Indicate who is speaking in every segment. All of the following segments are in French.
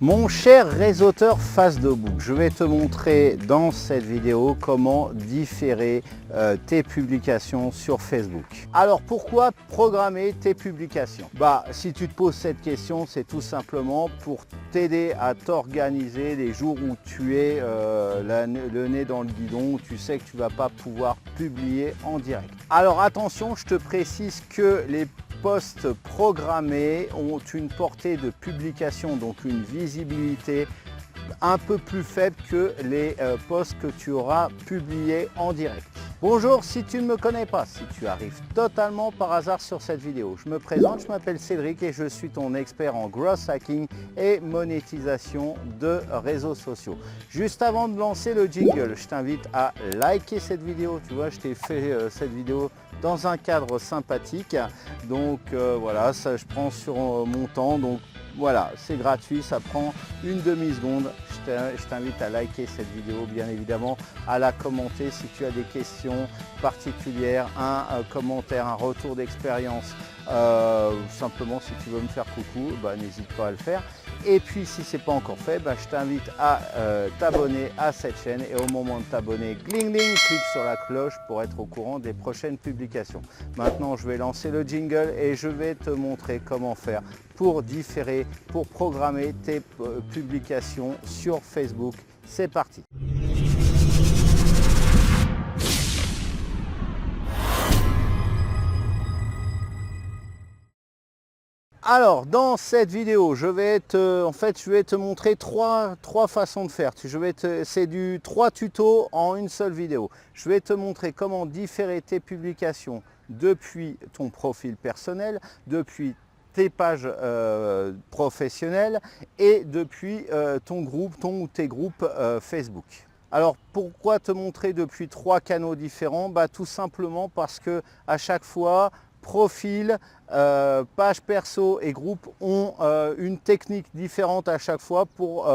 Speaker 1: Mon cher réseauteur Facebook, je vais te montrer dans cette vidéo comment différer tes publications sur Facebook. Alors pourquoi programmer tes publications? Si tu te poses cette question, c'est tout simplement pour t'aider à t'organiser les jours où tu es le nez dans le guidon, où tu sais que tu ne vas pas pouvoir publier en direct. Alors attention, je te précise que les posts programmés ont une portée de publication, donc une visibilité un peu plus faible que les posts que tu auras publiés en direct. Bonjour, si tu ne me connais pas, si tu arrives totalement par hasard sur cette vidéo, je me présente, je m'appelle Cédric et je suis ton expert en growth hacking et monétisation de réseaux sociaux. Juste avant de lancer le jingle, je t'invite à liker cette vidéo. Tu vois, je t'ai fait cette vidéo dans un cadre sympathique, donc voilà, ça je prends sur mon temps, donc voilà, c'est gratuit, ça prend une demi-seconde. Je t'invite à liker cette vidéo, bien évidemment, à la commenter si tu as des questions particulières, un commentaire, un retour d'expérience, simplement si tu veux me faire coucou, n'hésite pas à le faire. Et puis si ce n'est pas encore fait, je t'invite à t'abonner à cette chaîne et au moment de t'abonner, gling gling, clique sur la cloche pour être au courant des prochaines publications. Maintenant je vais lancer le jingle et je vais te montrer comment faire pour différer, pour programmer tes publications sur Facebook. C'est parti! Alors dans cette vidéo, je vais te montrer trois façons de faire. C'est 3 tutos en une seule vidéo. Je vais te montrer comment différer tes publications depuis ton profil personnel, depuis tes pages professionnelles et depuis ton ou tes groupes Facebook. Alors pourquoi te montrer depuis 3 canaux différents? Tout simplement parce que à chaque fois, profil, page perso et groupe ont une technique différente à chaque fois pour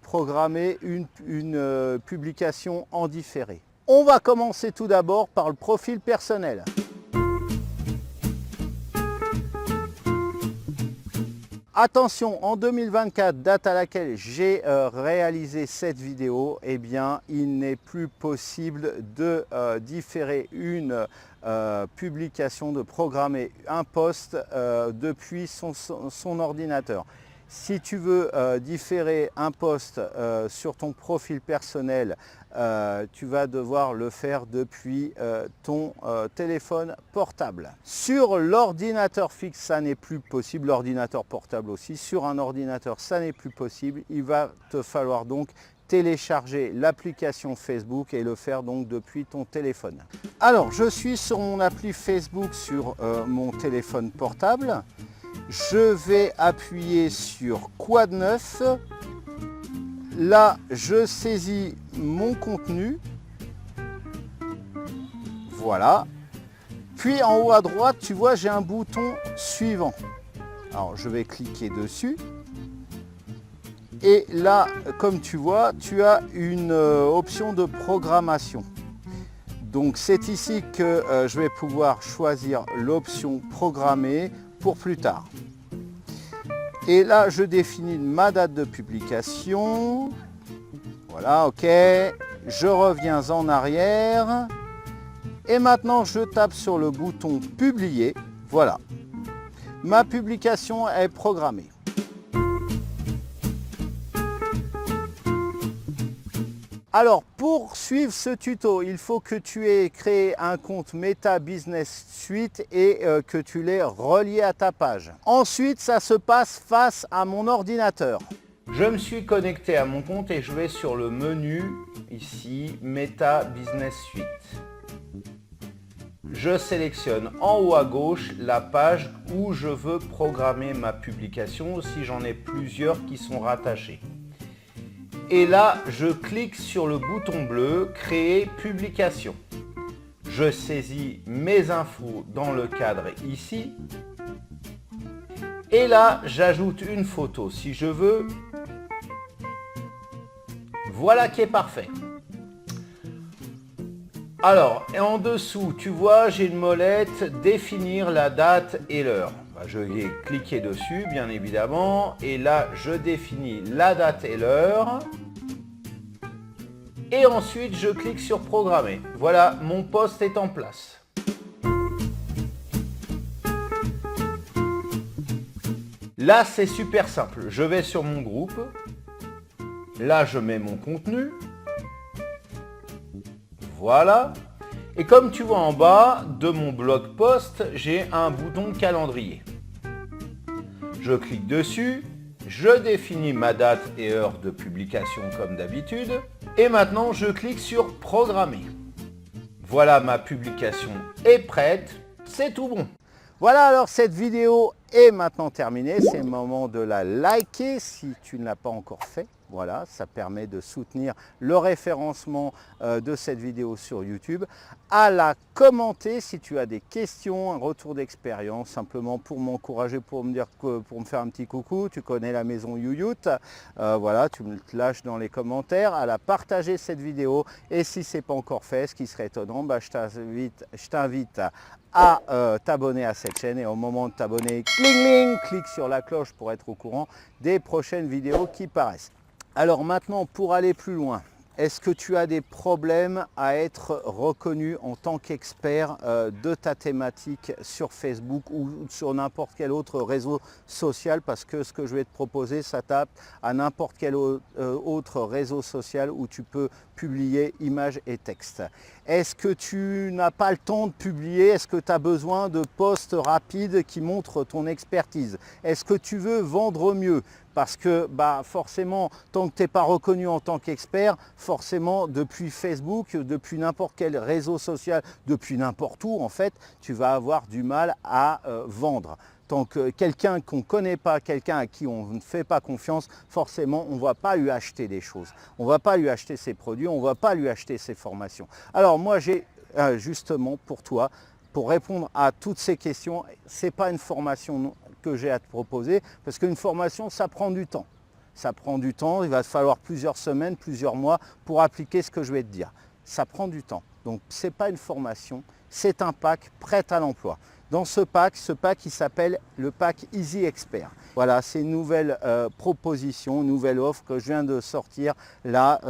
Speaker 1: programmer une publication en différé. On va commencer tout d'abord par le profil personnel. Attention, en 2024, date à laquelle j'ai réalisé cette vidéo, il n'est plus possible de différer une publication, de programmer un post depuis son ordinateur. Si tu veux différer un post sur ton profil personnel, tu vas devoir le faire depuis ton téléphone portable. Sur l'ordinateur fixe, ça n'est plus possible, l'ordinateur portable aussi. Sur un ordinateur, ça n'est plus possible. Il va te falloir donc télécharger l'application Facebook et le faire donc depuis ton téléphone. Alors, je suis sur mon appli Facebook sur mon téléphone portable. Je vais appuyer sur Quad 9. Là, je saisis mon contenu. Voilà. Puis en haut à droite, tu vois, j'ai un bouton suivant. Alors, je vais cliquer dessus. Et là, comme tu vois, tu as une option de programmation. Donc, c'est ici que je vais pouvoir choisir l'option programmer pour plus tard. Et là, je définis ma date de publication. Voilà, ok. Je reviens en arrière. Et maintenant, je tape sur le bouton publier. Voilà. Ma publication est programmée. Alors, pour suivre ce tuto, il faut que tu aies créé un compte Meta Business Suite et que tu l'aies relié à ta page. Ensuite, ça se passe face à mon ordinateur. Je me suis connecté à mon compte et je vais sur le menu, ici, Meta Business Suite. Je sélectionne en haut à gauche la page où je veux programmer ma publication, si j'en ai plusieurs qui sont rattachées. Et là, je clique sur le bouton bleu « Créer publication ». Je saisis mes infos dans le cadre ici. Et là, j'ajoute une photo si je veux. Voilà qui est parfait. Alors, et en dessous, tu vois, j'ai une molette « Définir la date et l'heure ». Je vais cliquer dessus, bien évidemment, et là, je définis la date et l'heure. Et ensuite, je clique sur programmer. Voilà, mon post est en place. Là, c'est super simple. Je vais sur mon groupe. Là, je mets mon contenu. Voilà. Et comme tu vois en bas de mon blog post, j'ai un bouton calendrier. Je clique dessus. Je définis ma date et heure de publication comme d'habitude. Et maintenant, je clique sur programmer. Voilà, ma publication est prête. C'est tout bon. Voilà, alors cette vidéo est maintenant terminée. C'est le moment de la liker si tu ne l'as pas encore fait. Voilà, ça permet de soutenir le référencement de cette vidéo sur YouTube. À la commenter si tu as des questions, un retour d'expérience, simplement pour m'encourager, pour me dire pour me faire un petit coucou. Tu connais la maison YouYout. Voilà, tu me le lâches dans les commentaires. À la partager cette vidéo. Et si ce n'est pas encore fait, ce qui serait étonnant, je t'invite à t'abonner à cette chaîne. Et au moment de t'abonner, clique sur la cloche pour être au courant des prochaines vidéos qui paraissent. Alors maintenant, pour aller plus loin, est-ce que tu as des problèmes à être reconnu en tant qu'expert de ta thématique sur Facebook ou sur n'importe quel autre réseau social? Parce que ce que je vais te proposer s'adapte à n'importe quel autre réseau social où tu peux publier images et textes. Est-ce que tu n'as pas le temps de publier? Est-ce que tu as besoin de posts rapides qui montrent ton expertise? Est-ce que tu veux vendre mieux? Parce que forcément, tant que tu n'es pas reconnu en tant qu'expert, forcément depuis Facebook, depuis n'importe quel réseau social, depuis n'importe où en fait, tu vas avoir du mal à vendre. Tant que quelqu'un qu'on ne connaît pas, quelqu'un à qui on ne fait pas confiance, forcément on ne va pas lui acheter des choses. On ne va pas lui acheter ses produits, on ne va pas lui acheter ses formations. Alors moi j'ai justement pour toi, pour répondre à toutes ces questions, ce n'est pas une formation que j'ai à te proposer, parce qu'une formation, ça prend du temps. Ça prend du temps, il va te falloir plusieurs semaines, plusieurs mois pour appliquer ce que je vais te dire. Ça prend du temps. Donc ce n'est pas une formation, c'est un pack prêt à l'emploi. Dans ce pack il s'appelle le pack Easy Expert. Voilà, c'est une nouvelle proposition, une nouvelle offre que je viens de sortir là,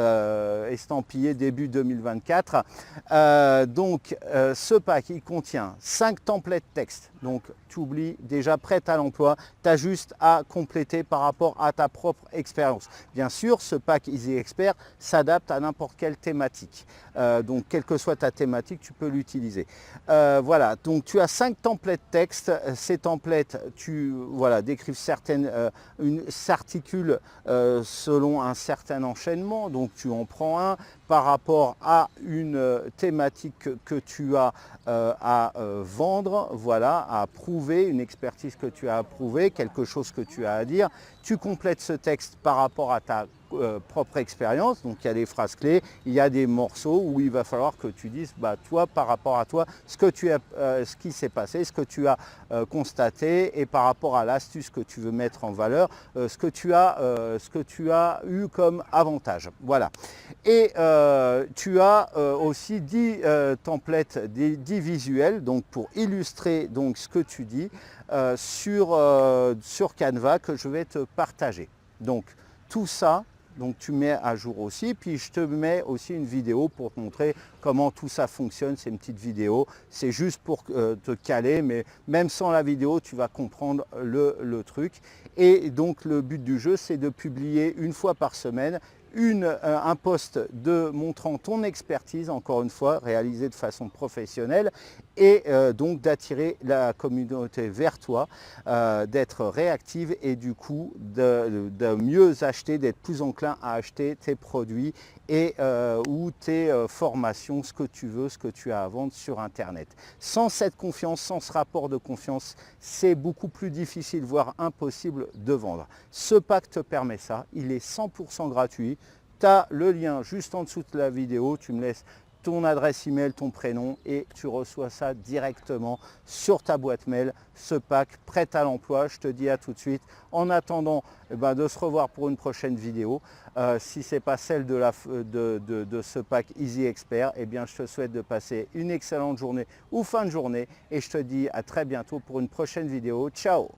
Speaker 1: estampillé début 2024. Ce pack, il contient 5 templates texte. Donc tu oublies, déjà prêt à l'emploi, tu as juste à compléter par rapport à ta propre expérience. Bien sûr, ce pack Easy Expert s'adapte à n'importe quelle thématique. Donc quelle que soit ta thématique, tu peux l'utiliser. Voilà, donc tu as 5 templates texte. Ces templates, décrivent s'articulent selon un certain enchaînement. Donc tu en prends un par rapport à une thématique que tu as à vendre, voilà, à prouver, une expertise que tu as à prouver, quelque chose que tu as à dire. Tu complètes ce texte par rapport à ta propre expérience, donc il y a des phrases clés, il y a des morceaux où il va falloir que tu dises, toi, par rapport à toi, ce qui s'est passé, ce que tu as constaté, et par rapport à l'astuce que tu veux mettre en valeur, ce que tu as eu comme avantage. Voilà. Et tu as aussi 10 templates, 10 visuels, donc pour illustrer donc ce que tu dis sur Canva, que je vais te partager. Donc tout ça, donc tu mets à jour aussi, puis je te mets aussi une vidéo pour te montrer comment tout ça fonctionne. C'est une petite vidéo, c'est juste pour te caler, mais même sans la vidéo, tu vas comprendre le truc. Et donc le but du jeu, c'est de publier une fois par semaine un post montrant ton expertise, encore une fois, réalisé de façon professionnelle, et donc d'attirer la communauté vers toi, d'être réactive et du coup de mieux acheter, d'être plus enclin à acheter tes produits et ou tes formations, ce que tu veux, ce que tu as à vendre sur Internet. Sans cette confiance, sans ce rapport de confiance, c'est beaucoup plus difficile, voire impossible de vendre. Ce pack te permet ça, il est 100% gratuit. Tu as le lien juste en dessous de la vidéo, tu me laisses ton adresse email, ton prénom et tu reçois ça directement sur ta boîte mail, ce pack prêt à l'emploi. Je te dis à tout de suite. En attendant de se revoir pour une prochaine vidéo, si ce n'est pas celle de ce pack Easy Expert, eh bien je te souhaite de passer une excellente journée ou fin de journée et je te dis à très bientôt pour une prochaine vidéo. Ciao!